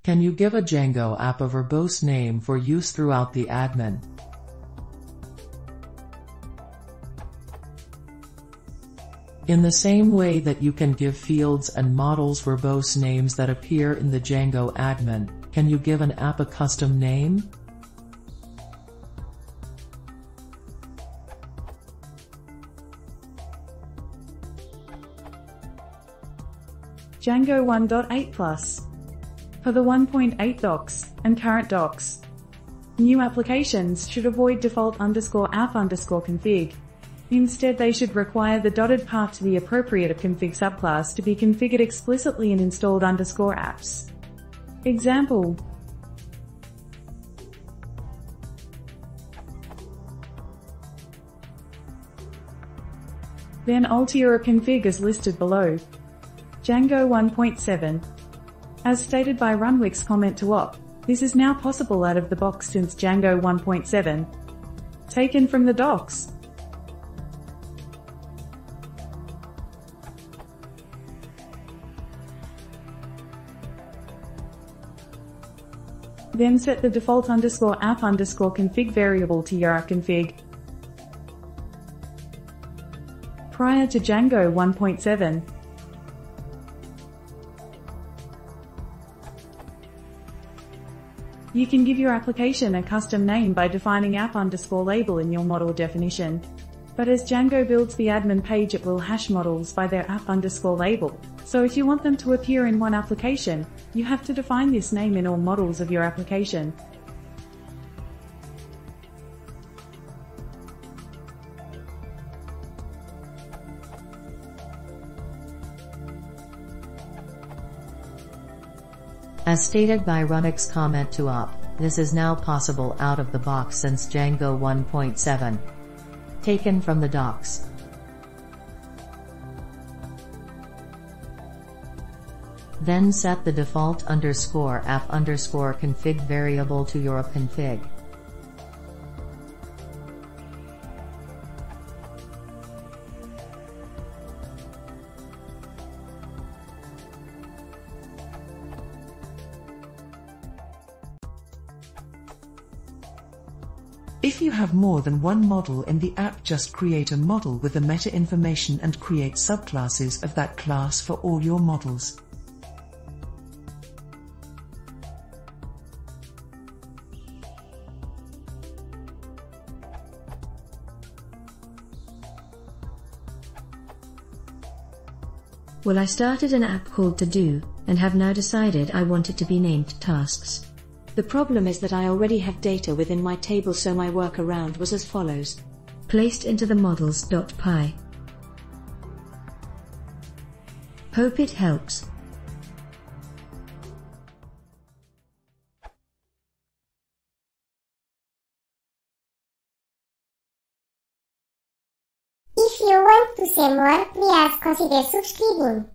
Can you give a Django app a verbose name for use throughout the admin? In the same way that you can give fields and models verbose names that appear in the Django admin, can you give an app a custom name? Django 1.8 Plus. For the 1.8 docs and current docs, new applications should avoid default_app_config. Instead, they should require the dotted path to the appropriate config subclass to be configured explicitly in installed_apps. Example: then alter your config as listed below. Django 1.7. As stated by Runwick's comment to op, this is now possible out of the box since Django 1.7. Taken from the docs. Then set the default_app_config variable to your app config. Prior to Django 1.7, you can give your application a custom name by defining app_label in your model definition. But as Django builds the admin page, it will hash models by their app_label. So if you want them to appear in one application, you have to define this name in all models of your application. As stated by Runwick's comment to op, this is now possible out of the box since Django 1.7. Taken from the docs. Then set the default_app_config variable to your config. If you have more than one model in the app, just create a model with the meta information and create subclasses of that class for all your models. Well, I started an app called To Do, and have now decided I want it to be named Tasks. The problem is that I already have data within my table, so my workaround was as follows. Placed into the models.py. Hope it helps. If you want to see more, please consider subscribing.